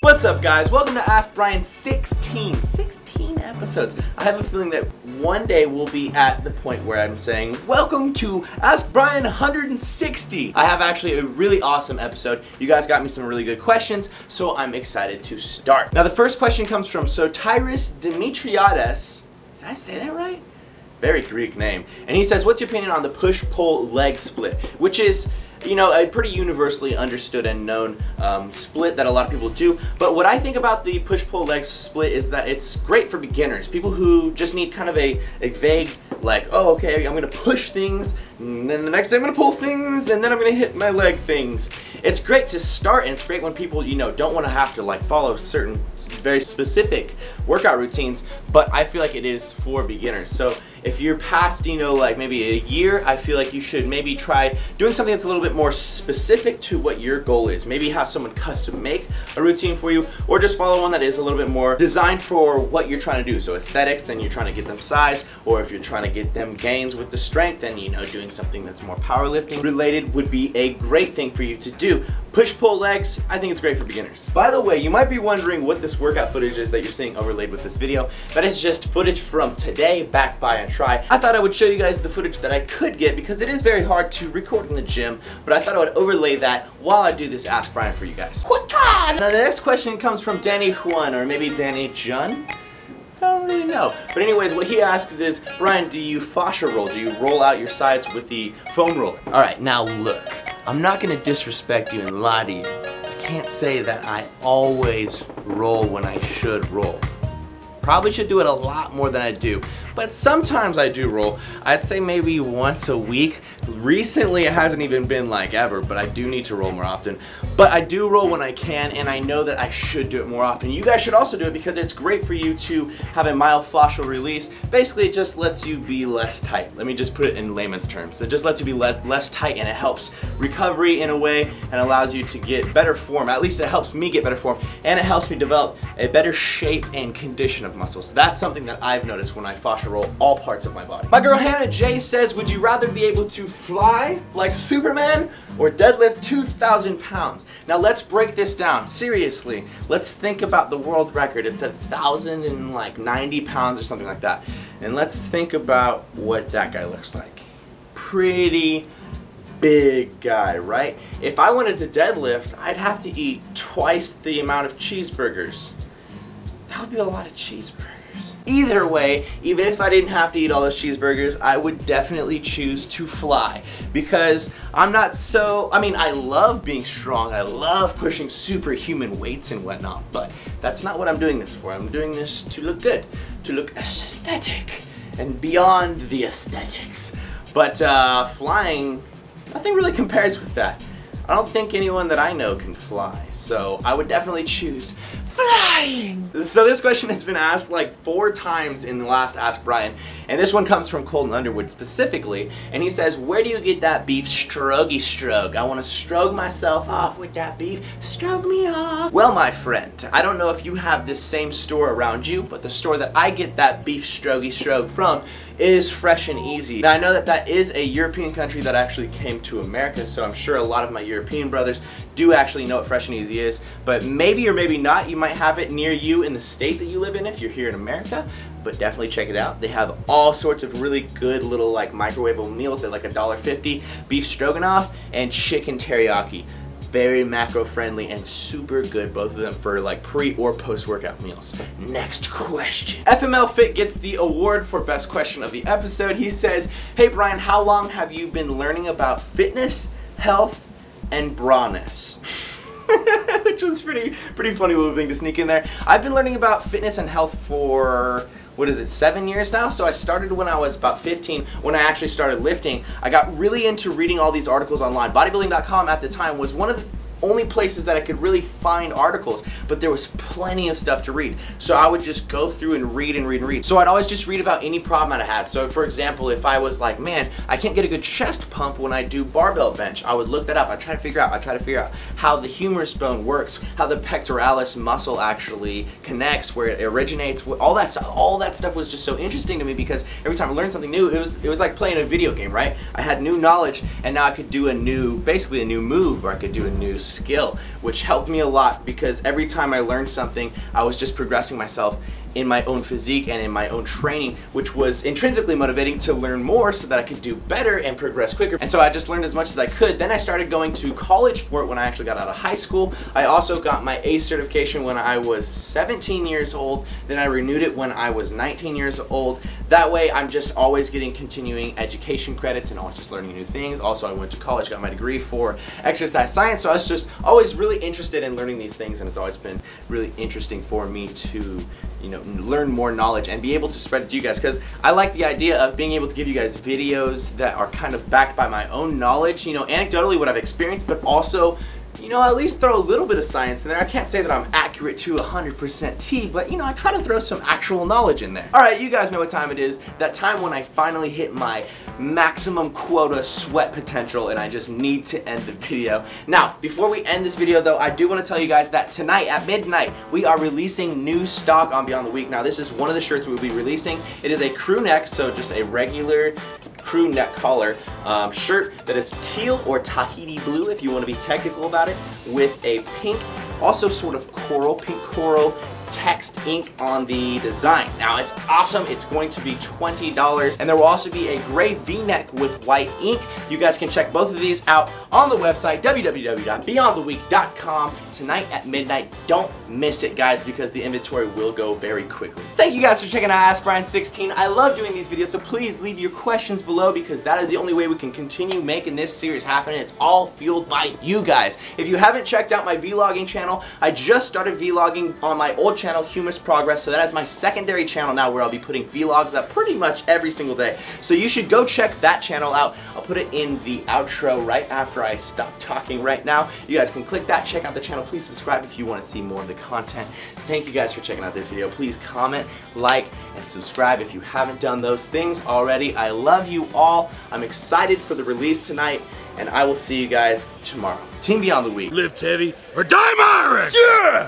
What's up, guys? Welcome to Ask Brian 16 episodes. I have a feeling that one day we'll be at the point where I'm saying, welcome to Ask Brian 160. I have actually a really awesome episode. You guys got me some really good questions, so I'm excited to start. Now, the first question comes from Sotiris Dimitriades. Did I say that right? Very Greek name. And he says, what's your opinion on the push-pull leg split? Which is, you know, a pretty universally understood and known split that a lot of people do. But what I think about the push-pull leg split is that it's great for beginners. People who just need kind of a vague, like, oh, okay, I'm gonna push things, and then the next day I'm gonna pull things, and then I'm gonna hit my leg things. It's great to start, and it's great when people, you know, don't want to have to like follow certain very specific workout routines, but I feel like it is for beginners. So if you're past, you know, like maybe a year, I feel like you should maybe try doing something that's a little bit more specific to what your goal is. Maybe have someone custom make a routine for you, or just follow one that is a little bit more designed for what you're trying to do. So aesthetics, then you're trying to get them size, or if you're trying to get them gains with the strength, then, you know, doing something that's more powerlifting related would be a great thing for you to do. Push-pull legs, I think it's great for beginners. By the way, you might be wondering what this workout footage is that you're seeing overlaid with this video. That is just footage from today, backed by and try. I thought I would show you guys the footage that I could get because it is very hard to record in the gym, but I thought I would overlay that while I do this Ask Brian for you guys. Now the next question comes from Danny Juan, or maybe Danny Jun? I don't really know. But anyways, what he asks is, Brian, do you fascia roll? Do you roll out your sides with the foam roller? Alright, now look. I'm not gonna disrespect you and lie to you. I can't say that I always roll when I should roll. Probably should do it a lot more than I do, but sometimes I do roll. I'd say maybe once a week. Recently it hasn't even been like ever, but I do need to roll more often. But I do roll when I can, and I know that I should do it more often. You guys should also do it because it's great for you to have a mild fascial release. Basically, it just lets you be less tight. Let me just put it in layman's terms. It just lets you be less tight, and it helps recovery in a way and allows you to get better form. At least it helps me get better form, and it helps me develop a better shape and condition of muscles. So that's something that I've noticed when I fascia roll all parts of my body. My girl Hannah J says, would you rather be able to fly like Superman or deadlift 2,000 pounds? Now let's break this down. Seriously, let's think about the world record. It's 1,090 pounds or something like that. And let's think about what that guy looks like. Pretty big guy, right? If I wanted to deadlift, I'd have to eat twice the amount of cheeseburgers. That would be a lot of cheeseburgers. Either way, even if I didn't have to eat all those cheeseburgers, I would definitely choose to fly because I'm not so, I mean, I love being strong, I love pushing superhuman weights and whatnot, but that's not what I'm doing this for. I'm doing this to look good, to look aesthetic and beyond the aesthetics. But flying, nothing really compares with that. I don't think anyone that I know can fly, so I would definitely choose flying. So this question has been asked like 4 times in the last Ask Brian, and this one comes from Colton Underwood specifically, and he says, where do you get that beef strogy strug? I want to strug myself off with that beef, strug me off. Well, my friend, I don't know if you have this same store around you, but the store that I get that beef strogy strug from is Fresh and Easy. Now I know that that is a European country that actually came to America, so I'm sure a lot of my European brothers do actually know what Fresh and Easy is, but maybe or maybe not, you might have it near you in the state that you live in if you're here in America, but definitely check it out. They have all sorts of really good little like microwavable meals at like $1.50, beef stroganoff and chicken teriyaki. Very macro friendly and super good, both of them for like pre or post workout meals. Next question. FML Fit gets the award for best question of the episode. He says, hey Brian, how long have you been learning about fitness, health, and bra-ness? Which was pretty funny little thing to sneak in there. I've been learning about fitness and health for, what is it, 7 years now? So I started when I was about 15, when I actually started lifting. I got really into reading all these articles online. Bodybuilding.com at the time was one of the only places that I could really find articles, but there was plenty of stuff to read. So I would just go through and read and read and read. So I'd always just read about any problem that I had. So for example, if I was like, man, I can't get a good chest pump when I do barbell bench, I would look that up. I try to figure out how the humerus bone works, how the pectoralis muscle actually connects, where it originates, all that stuff. All that stuff was just so interesting to me because every time I learned something new, it was like playing a video game, right? I had new knowledge, and now I could do basically a new move, or I could do a new skill, which helped me a lot because every time I learned something, I was just progressing myself in my own physique and in my own training, which was intrinsically motivating to learn more so that I could do better and progress quicker. And so I just learned as much as I could. Then I started going to college for it when I actually got out of high school. I also got my ACE certification when I was 17 years old. Then I renewed it when I was 19 years old. That way I'm just always getting continuing education credits and always just learning new things. Also, I went to college, got my degree for exercise science, so I was just always really interested in learning these things, and it's always been really interesting for me to, you know, learn more knowledge and be able to spread it to you guys, because I like the idea of being able to give you guys videos that are kind of backed by my own knowledge, you know, anecdotally what I've experienced, but also, you know, at least throw a little bit of science in there. I can't say that I'm accurate to 100% T, but you know, I try to throw some actual knowledge in there. Alright, you guys know what time it is. That time when I finally hit my maximum quota sweat potential and I just need to end the video. Now, before we end this video though, I do want to tell you guys that tonight at midnight, we are releasing new stock on Beyond the Week. Now, this is one of the shirts we'll be releasing. It is a crew neck, so just a regular crew neck collar shirt that is teal or Tahiti blue if you want to be technical about it, with a pink, also sort of coral, pink coral text ink on the design. Now, it's awesome. It's going to be $20, and there will also be a gray V-neck with white ink. You guys can check both of these out on the website www.beyondtheweek.com tonight at midnight. Don't miss it, guys, because the inventory will go very quickly. Thank you guys for checking out Ask Brian 16. I love doing these videos, so please leave your questions below because that is the only way we can continue making this series happen. It's all fueled by you guys. If you haven't checked out my vlogging channel, I just started vlogging on my old channel, Humorous Progress, so that is my secondary channel now where I'll be putting vlogs up pretty much every single day. So you should go check that channel out. I'll put it in the outro right after I stop talking right now. You guys can click that, check out the channel. Please subscribe if you want to see more of the content. Thank you guys for checking out this video. Please comment, like, and subscribe if you haven't done those things already. I love you all. I'm excited for the release tonight, and I will see you guys tomorrow. Team Beyond the Week. Lift heavy or die MIRIN! Yeah!